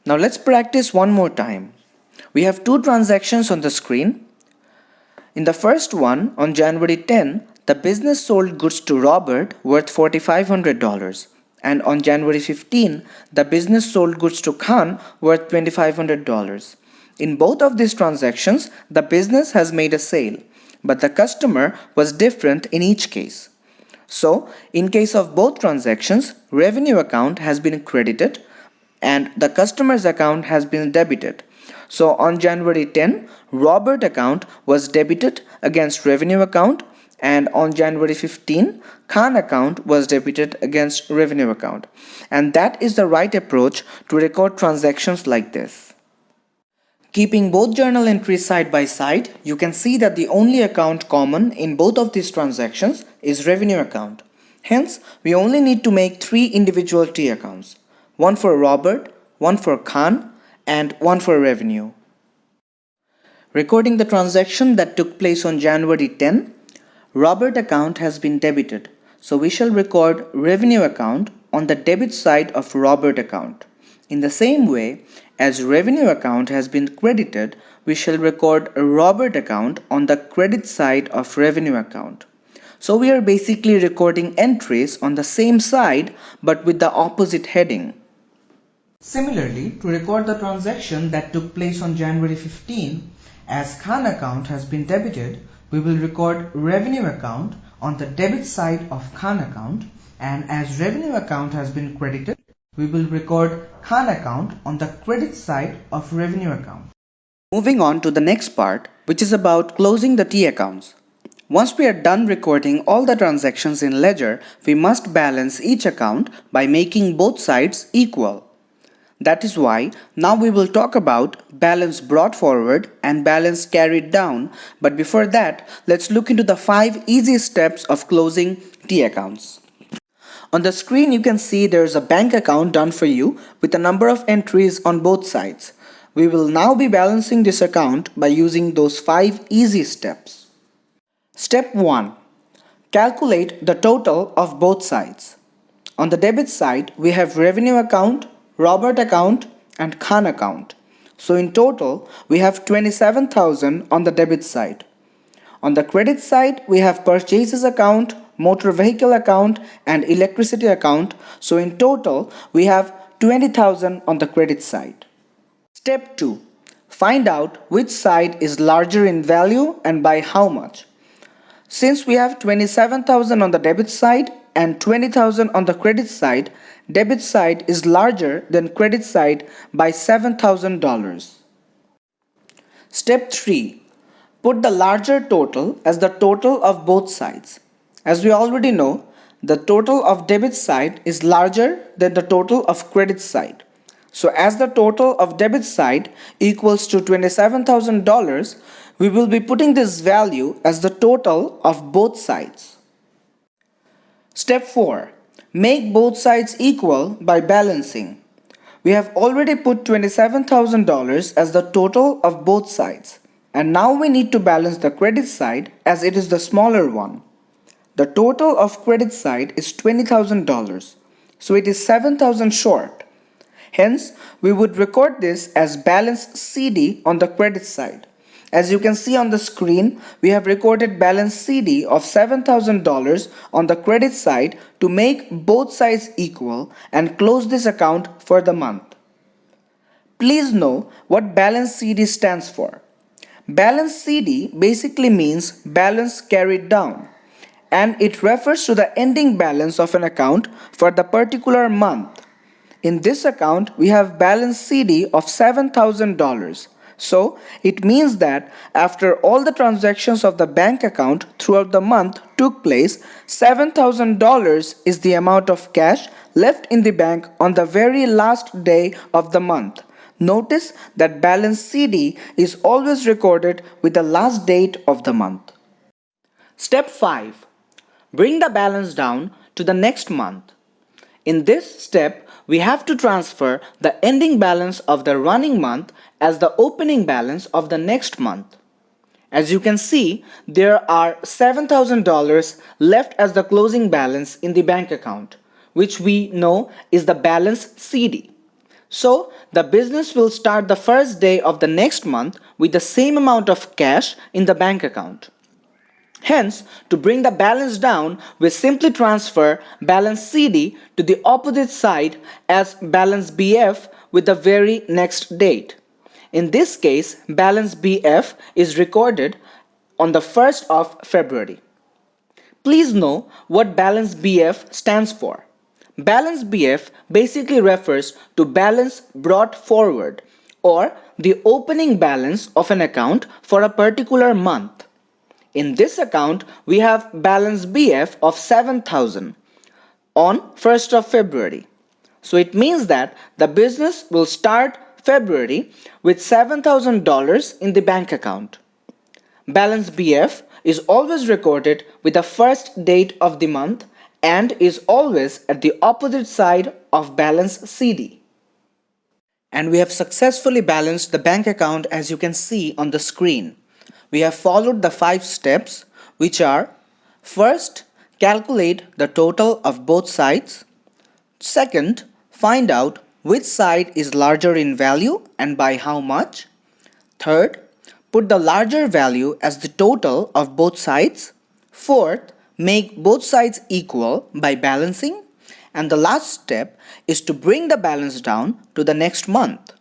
Now let's practice one more time. We have two transactions on the screen. In the first one, on January 10, the business sold goods to Robert worth $4,500. And on January 15, the business sold goods to Khan worth $2,500. In both of these transactions, the business has made a sale, but the customer was different in each case. So, in case of both transactions, revenue account has been credited and the customer's account has been debited. So on January 10, Robert account was debited against revenue account, and on January 15, Khan account was debited against revenue account. And that is the right approach to record transactions like this. Keeping both journal entries side by side, you can see that the only account common in both of these transactions is revenue account. Hence, we only need to make three individual T accounts. One for Robert, one for Khan, and one for revenue. Recording the transaction that took place on January 10, Robert account has been debited. So we shall record revenue account on the debit side of Robert account. In the same way, as revenue account has been credited, we shall record Robert account on the credit side of revenue account. So we are basically recording entries on the same side but with the opposite heading. Similarly, to record the transaction that took place on January 15, as Khan account has been debited, we will record revenue account on the debit side of Khan account, and as revenue account has been credited, we will record Khan account on the credit side of revenue account. Moving on to the next part, which is about closing the T accounts. Once we are done recording all the transactions in ledger, we must balance each account by making both sides equal. That is why now we will talk about balance brought forward and balance carried down, but before that, let's look into the 5 easy steps of closing T accounts. On the screen you can see there is a bank account done for you with a number of entries on both sides. We will now be balancing this account by using those 5 easy steps. Step 1. Calculate the total of both sides. On the debit side, we have revenue account, Robert account, and Khan account. So in total, we have 27,000 on the debit side. On the credit side, we have purchases account, motor vehicle account, and electricity account. So in total, we have 20,000 on the credit side. Step 2. Find out which side is larger in value and by how much. Since we have 27,000 on the debit side and 20,000 on the credit side, debit side is larger than credit side by $7,000. Step 3. Put the larger total as the total of both sides. As we already know, the total of debit side is larger than the total of credit side. So as the total of debit side equals to $27,000, we will be putting this value as the total of both sides. Step 4. Make both sides equal by balancing. We have already put $27,000 as the total of both sides. And now we need to balance the credit side as it is the smaller one. The total of credit side is $20,000. So it is 7,000 short. Hence, we would record this as balance CD on the credit side. As you can see on the screen, we have recorded balance CD of $7,000 on the credit side to make both sides equal and close this account for the month. Please know what balance CD stands for. Balance CD basically means balance carried down, and it refers to the ending balance of an account for the particular month. In this account, we have balance CD of $7,000. So, it means that after all the transactions of the bank account throughout the month took place, $7,000 is the amount of cash left in the bank on the very last day of the month. Notice that balance CD is always recorded with the last date of the month. Step 5. Bring the balance down to the next month. In this step, we have to transfer the ending balance of the running month as the opening balance of the next month. As you can see, there are $7,000 left as the closing balance in the bank account, which we know is the balance CD. So, the business will start the first day of the next month with the same amount of cash in the bank account. Hence, to bring the balance down, we simply transfer balance CD to the opposite side as balance BF with the very next date. In this case, balance BF is recorded on the 1st of February. Please know what balance BF stands for. Balance BF basically refers to balance brought forward or the opening balance of an account for a particular month. In this account, we have balance BF of 7,000 on 1st of February. So it means that the business will start February with $7,000 in the bank account. Balance BF is always recorded with the first date of the month and is always at the opposite side of balance CD. And we have successfully balanced the bank account as you can see on the screen. We have followed the 5 steps, which are: first, calculate the total of both sides. Second, find out which side is larger in value and by how much. Third, put the larger value as the total of both sides. Fourth, make both sides equal by balancing. And the last step is to bring the balance down to the next month.